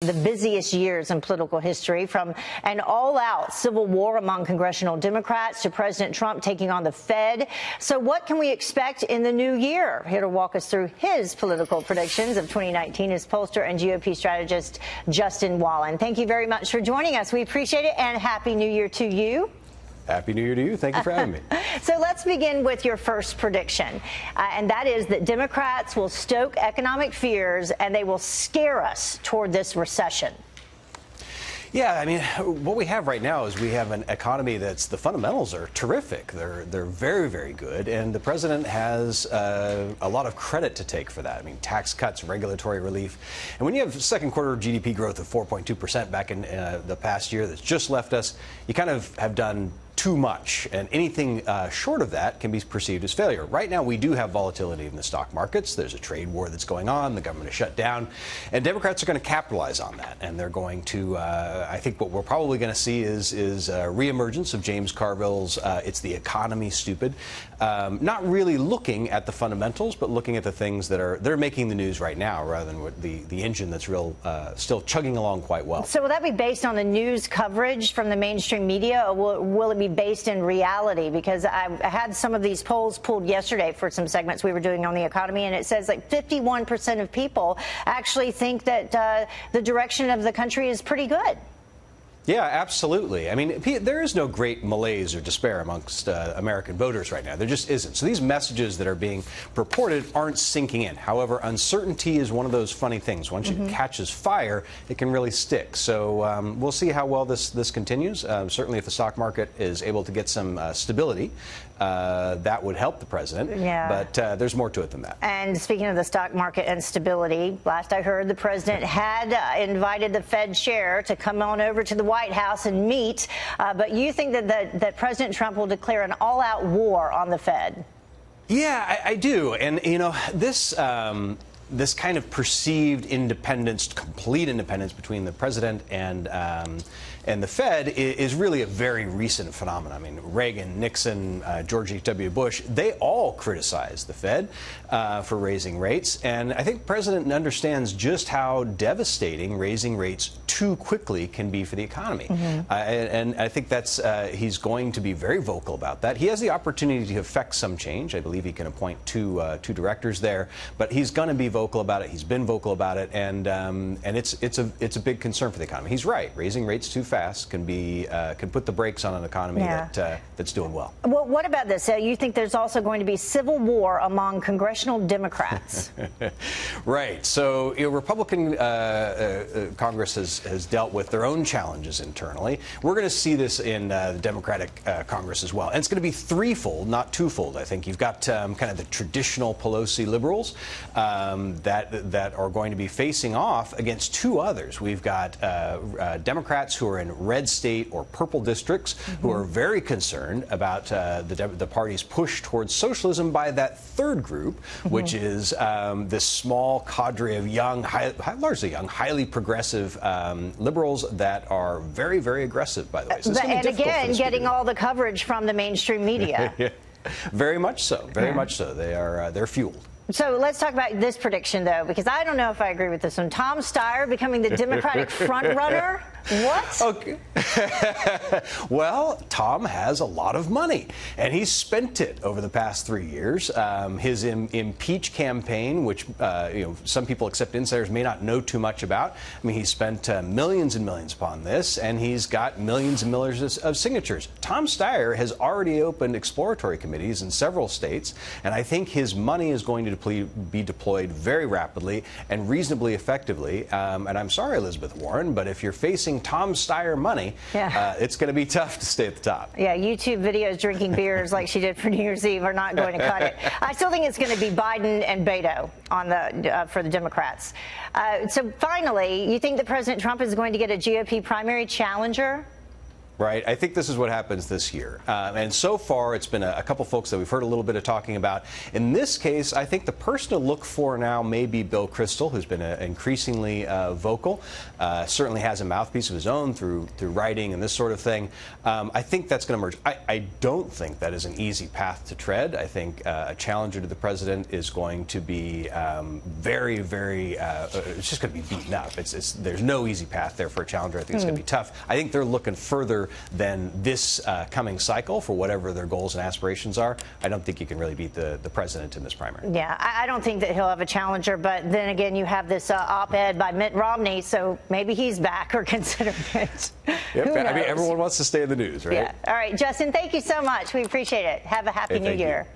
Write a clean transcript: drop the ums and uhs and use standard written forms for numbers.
the busiest years in political history, from an all-out civil war among congressional Democrats to President Trump taking on the Fed. So what can we expect in the new year? Here to walk us through his political predictions of 2019 is pollster and GOP strategist Justin Wallin. Thank you very much for joining us. We appreciate it, and Happy New Year to you. Happy New Year to you. Thank you for having me. So let's begin with your first prediction, and that is that Democrats will stoke economic fears and they will scare us toward this recession. Yeah, I mean, what we have right now is we have an economy that's, the fundamentals are terrific. They're very, very good. And the president has a lot of credit to take for that. I mean, tax cuts, regulatory relief. And when you have second quarter GDP growth of 4.2% back in the past year that's just left us, you kind of have done too much, and anything short of that can be perceived as failure. Right now, we do have volatility in the stock markets. There's a trade war that's going on. The government is shut down, and Democrats are going to capitalize on that. And they're going to, I think, what we're probably going to see is reemergence of James Carville's "It's the economy, stupid." Not really looking at the fundamentals, but looking at the things that are making the news right now, rather than what the engine that's still chugging along quite well. So will that be based on the news coverage from the mainstream media, or will it be based in reality? Because I had some of these polls pulled yesterday for some segments we were doing on the economy, and it says like 51% of people actually think that the direction of the country is pretty good. Yeah, absolutely. I mean, there is no great malaise or despair amongst American voters right now. There just isn't. So these messages that are being purported aren't sinking in. However, uncertainty is one of those funny things. Once it catches fire, it can really stick. So we'll see how well this continues. Certainly, if the stock market is able to get some stability, that would help the president. Yeah. But there's more to it than that. And speaking of the stock market and stability, last I heard, the president had invited the Fed chair to come on over to the White House and meet. But you think that President Trump will declare an all-out war on the Fed? Yeah, I do. And, you know, this kind of perceived independence, complete independence between the president and the Fed is really a very recent phenomenon. I mean, Reagan, Nixon, George H.W. Bush, they all criticized the Fed for raising rates. And I think the president understands just how devastating raising rates too quickly can be for the economy. And I think he's going to be very vocal about that. He has the opportunity to affect some change. I believe he can appoint two directors there, but he's going to be vocal about it. He's been vocal about it, and it's a big concern for the economy. He's right. Raising rates too fast can put the brakes on an economy that's doing well. Well, what about this? You think there's also going to be civil war among congressional Democrats? Right. So Republican Congress has dealt with their own challenges internally. We're going to see this in the Democratic Congress as well, and it's going to be threefold, not twofold. I think you've got kind of the traditional Pelosi liberals that are going to be facing off against two others. We've got Democrats who are in red state or purple districts who are very concerned about the party's push towards socialism by that third group, which is this small cadre of young, largely young, highly progressive liberals that are very, very aggressive, by the way. So and again, getting all the coverage from the mainstream media. Very much so. Very much so. They're fueled. So let's talk about this prediction, though, because I don't know if I agree with this one. Tom Steyer becoming the Democratic frontrunner? What? Okay. Well, Tom has a lot of money, and he's spent it over the past 3 years. His impeach campaign, which some people, except insiders, may not know too much about. I mean, he spent millions and millions upon this, and he's got millions and millions of signatures. Tom Steyer has already opened exploratory committees in several states, and I think his money is going to be deployed very rapidly and reasonably effectively. And I'm sorry, Elizabeth Warren, but if you're facing Tom Steyer money, it's going to be tough to stay at the top. Yeah, YouTube videos drinking beers like she did for New Year's Eve are not going to cut it. I still think it's going to be Biden and Beto on for the Democrats. So finally, you think that President Trump is going to get a GOP primary challenger? right? I think this is what happens this year. And so far, it's been a couple folks that we've heard a little bit of talking about. In this case, I think the person to look for now may be Bill Kristol, who's been increasingly vocal, certainly has a mouthpiece of his own through writing and this sort of thing. I think that's going to emerge. I don't think that is an easy path to tread. I think a challenger to the president is going to be very, very, it's just going to be beaten up. There's no easy path there for a challenger. I think it's going to be tough. I think they're looking further than this coming cycle for whatever their goals and aspirations are. I don't think you can really beat the president in this primary. Yeah, I don't think that he'll have a challenger, but then again, you have this op-ed by Mitt Romney, so maybe he's back or considering it. Yep. I mean, everyone wants to stay in the news, right? Yeah. All right, Justin, thank you so much. We appreciate it. Have a happy new year.